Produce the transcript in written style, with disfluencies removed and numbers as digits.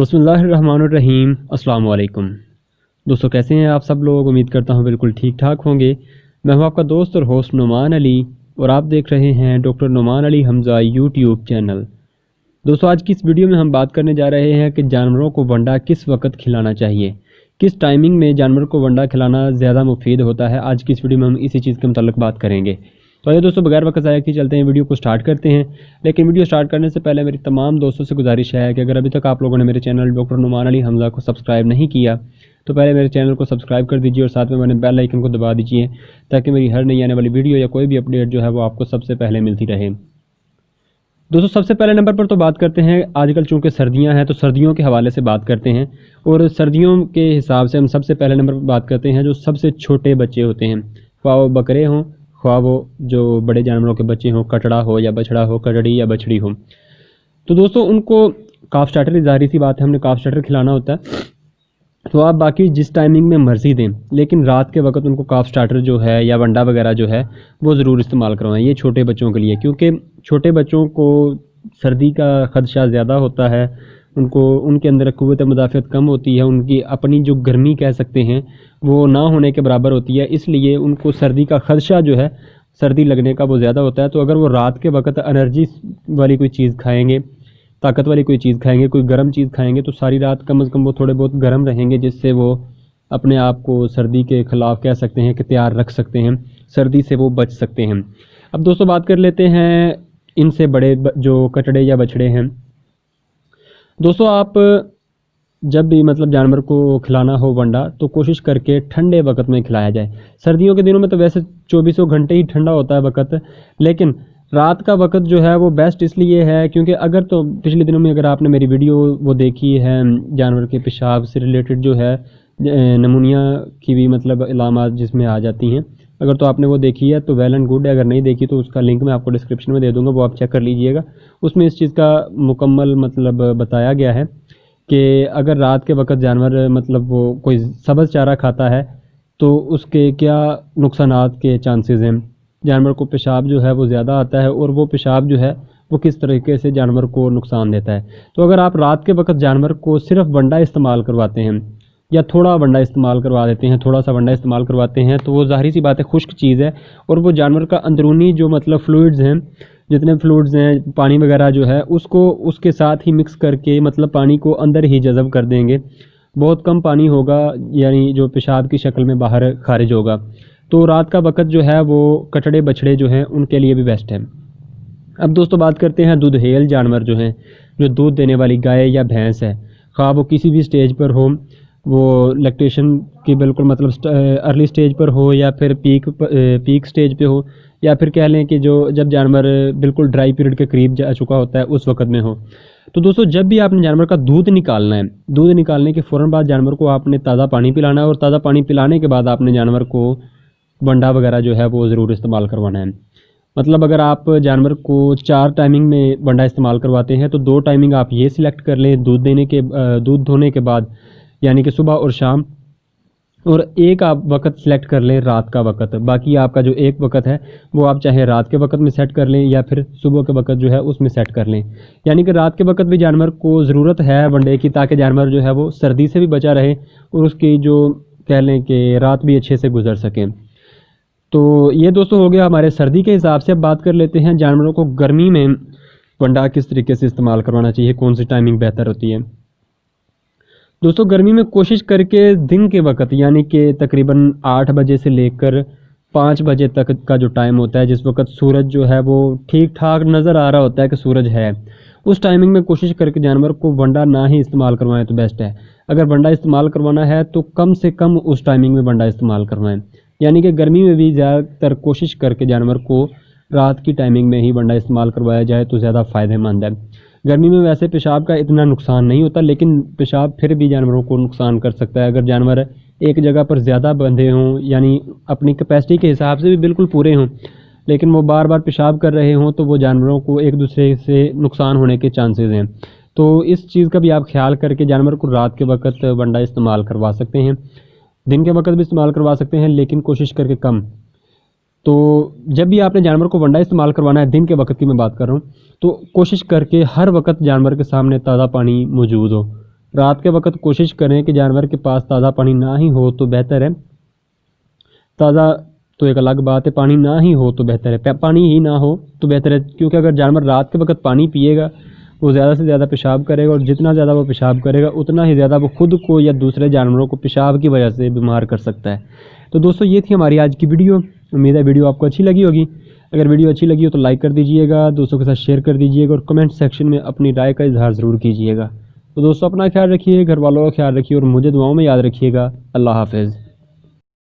बिस्मिल्लाहिर्रहमानिर्रहीम। अस्सलाम वालेकुम दोस्तों, कैसे हैं आप सब लोग। उम्मीद करता हूं बिल्कुल ठीक ठाक होंगे। मैं हूं आपका दोस्त और होस्ट नुमान अली और आप देख रहे हैं doctor Numan Ali Hamza YouTube channel. दोस्तों, आज की इस वीडियो में हम बात करने जा रहे हैं कि जानवरों को वंडा किस वक्त खिलाना चाहिए, किस टाइमिंग में जानवर को वंडा खिलाना ज़्यादा मुफीद होता है। आज की इस वीडियो में हम इसी चीज़ के मुताल्लिक बात करेंगे। तो आइए दोस्तों, बगैर वक्त ज़ाया किए चलते हैं, वीडियो को स्टार्ट करते हैं। लेकिन वीडियो स्टार्ट करने से पहले मेरी तमाम दोस्तों से गुजारिश है कि अगर अभी तक आप लोगों ने मेरे चैनल डॉक्टर नुमान अली हमज़ा को सब्सक्राइब नहीं किया तो पहले मेरे चैनल को सब्सक्राइब कर दीजिए और साथ में मैंने बेल आइकन को दबा दीजिए ताकि मेरी हर नई आने वाली वीडियो या कोई भी अपडेट जो है वो आपको सबसे पहले मिलती रहे। दोस्तों, सबसे पहले नंबर पर तो बात करते हैं, आजकल चूँकि सर्दियां हैं तो सर्दियों के हवाले से बात करते हैं। और सर्दियों के हिसाब से हम सबसे पहले नंबर पर बात करते हैं जो सबसे छोटे बच्चे होते हैं, ख्वाह वो बकरे हों ख्वाह वो जो बड़े जानवरों के बच्चे हों, कटड़ा हो या बछड़ा हो, कटड़ी या बछड़ी हो। तो दोस्तों, उनको काफ स्टार्टर, ज़ाहिर सी बात है हमने काफ स्टार्टर खिलाना होता है। तो आप बाकी जिस टाइमिंग में मर्ज़ी दें, लेकिन रात के वक्त उनको काफ स्टार्टर जो है या वंडा वगैरह जो है वो ज़रूर इस्तेमाल करवाएं। ये छोटे बच्चों के लिए, क्योंकि छोटे बच्चों को सर्दी का ख़दशा ज़्यादा होता है, उनके अंदर क़ुव्वत मुदाफ़अत कम होती है, उनकी अपनी जो गर्मी कह सकते हैं वो ना होने के बराबर होती है, इसलिए उनको सर्दी का ख़दशा जो है, सर्दी लगने का वो ज़्यादा होता है। तो अगर वो रात के वक्त एनर्जी वाली कोई चीज़ खाएंगे, ताकत वाली कोई चीज़ खाएंगे, कोई गर्म चीज़ खाएंगे, तो सारी रात कम से कम वो थोड़े बहुत गर्म रहेंगे, जिससे वो अपने आप को सर्दी के ख़िलाफ़ कह सकते हैं कि तैयार रख सकते हैं, सर्दी से वो बच सकते हैं। अब दोस्तों, बात कर लेते हैं इनसे बड़े जो कटड़े या बछड़े हैं। दोस्तों, आप जब भी मतलब जानवर को खिलाना हो वंडा तो कोशिश करके ठंडे वक्त में खिलाया जाए। सर्दियों के दिनों में तो वैसे 24 घंटे ही ठंडा होता है वक्त, लेकिन रात का वक्त जो है वो बेस्ट इसलिए है क्योंकि अगर तो पिछले दिनों में अगर आपने मेरी वीडियो वो देखी है जानवर के पेशाब से रिलेटेड जो है नमूनिया की भी मतलब इलामात जिसमें आ जाती हैं, अगर तो आपने वो देखी है तो वेल एंड गुड है, अगर नहीं देखी तो उसका लिंक मैं आपको डिस्क्रिप्शन में दे दूंगा, वो आप चेक कर लीजिएगा। उसमें इस चीज़ का मुकम्मल मतलब बताया गया है कि अगर रात के वक्त जानवर मतलब वो कोई सब्ज़ चारा खाता है तो उसके क्या नुकसानात के चांसेस हैं। जानवर को पेशाब जो है वो ज़्यादा आता है और वो पेशाब जो है वो किस तरीके से जानवर को नुकसान देता है। तो अगर आप रात के वक्त जानवर को सिर्फ वंडा इस्तेमाल करवाते हैं या थोड़ा वंडा इस्तेमाल करवा देते हैं, थोड़ा सा वंडा इस्तेमाल करवाते हैं, तो वो ज़ाहिर सी बात है खुश्क चीज़ है और वो जानवर का अंदरूनी जो मतलब फ्लूइड्स हैं, जितने फ्लूइड्स हैं, पानी वगैरह जो है उसको उसके साथ ही मिक्स करके मतलब पानी को अंदर ही जज़ब कर देंगे। बहुत कम पानी होगा, यानी जो पेशाब की शक्ल में बाहर खारिज होगा। तो रात का वक्त जो है वो कटड़े बछड़े जो हैं उनके लिए भी बेस्ट है। अब दोस्तों, बात करते हैं दूधहेल जानवर जो हैं, जो दूध देने वाली गाय या भैंस है, ख़्वाह वो किसी भी स्टेज पर हो, वो लैक्टेशन की बिल्कुल मतलब अर्ली स्टेज पर हो या फिर पीक स्टेज पे हो, या फिर कह लें कि जो जब जानवर बिल्कुल ड्राई पीरियड के करीब जा चुका होता है उस वक्त में हो। तो दोस्तों, जब भी आपने जानवर का दूध निकालना है, दूध निकालने के फ़ौरन बाद जानवर को आपने ताज़ा पानी पिलाना है और ताज़ा पानी पिलाने के बाद आपने जानवर को वंडा वगैरह जो है वो ज़रूर इस्तेमाल करवाना है। मतलब अगर आप जानवर को 4 टाइमिंग में वंडा इस्तेमाल करवाते हैं तो 2 टाइमिंग आप ये सिलेक्ट कर लें दूध धोने के बाद, यानी कि सुबह और शाम, और एक आप वक्त सेलेक्ट कर लें रात का वक्त। बाकी आपका जो एक वक्त है वो आप चाहे रात के वक्त में सेट कर लें या फिर सुबह के वक्त जो है उसमें सेट कर लें। यानी कि रात के वक्त भी जानवर को ज़रूरत है वनडे की, ताकि जानवर जो है वो सर्दी से भी बचा रहे और उसकी जो कह लें कि रात भी अच्छे से गुजर सकें। तो ये दोस्तों हो गया हमारे सर्दी के हिसाब से। अब बात कर लेते हैं जानवरों को गर्मी में वंडा किस तरीके से इस्तेमाल करवाना चाहिए, कौन सी टाइमिंग बेहतर होती है। दोस्तों, गर्मी में कोशिश करके दिन के वक्त, यानी कि तकरीबन 8 बजे से लेकर 5 बजे तक का जो टाइम होता है, जिस वक्त सूरज जो है वो ठीक ठाक नज़र आ रहा होता है कि सूरज है, उस टाइमिंग में कोशिश करके जानवर को वंडा ना ही इस्तेमाल करवाएं तो बेस्ट है। अगर वंडा इस्तेमाल करवाना है तो कम से कम उस टाइमिंग में वंडा इस्तेमाल करवाएं। यानी कि गर्मी में भी ज़्यादातर कोशिश करके जानवर को रात की टाइमिंग में ही वंडा इस्तेमाल करवाया जाए तो ज़्यादा फ़ायदेमंद है। गर्मी में वैसे पेशाब का इतना नुकसान नहीं होता, लेकिन पेशाब फिर भी जानवरों को नुकसान कर सकता है। अगर जानवर एक जगह पर ज़्यादा बंधे हों, यानी अपनी कैपेसिटी के हिसाब से भी बिल्कुल पूरे हों, लेकिन वो बार बार पेशाब कर रहे हों, तो वो जानवरों को एक दूसरे से नुकसान होने के चांसेस हैं। तो इस चीज़ का भी आप ख्याल करके जानवर को रात के वक्त वंडा इस्तेमाल करवा सकते हैं, दिन के वक्त भी इस्तेमाल करवा सकते हैं, लेकिन कोशिश करके कम। तो जब भी आपने जानवर को वंडा इस्तेमाल करवाना है, दिन के वक्त की मैं बात कर रहा हूँ, तो कोशिश करके हर वक्त जानवर के सामने ताज़ा पानी मौजूद हो, رات کے وقت کوشش کریں کہ جانور کے پاس تازہ پانی نہ ہی ہو تو بہتر ہے، تازہ تو ایک الگ بات ہے، پانی نہ ہی ہو تو بہتر ہے، پانی ہی نہ ہو تو بہتر ہے، کیونکہ اگر جانور رات کے وقت پانی پیے گا وہ زیادہ سے زیادہ پیشاب کرے گا، اور جتنا زیادہ وہ پیشاب کرے گا اتنا ہی زیادہ وہ خود کو یا دوسرے جانوروں کو پیشاب کی وجہ سے بیمار کر سکتا ہے۔ تو دوستو یہ تھی ہماری آج کی ویڈیو، امید ہے ویڈیو آپ کو اچھی لگی ہوگی۔ اگر ویڈیو اچھی لگی ہو تو لائک کر دیجئے گا، دوستوں کے ساتھ شیئر کر دیجئے گا، اور کمنٹ سیکشن میں اپنی رائے کا اظہار ضرور کیجئے گا۔ تو دوستو اپنا خیال رکھیے، گھر والوں کا خیال رکھیے، اور مجھے دعاؤں میں یاد رکھیے گا۔ اللہ حافظ۔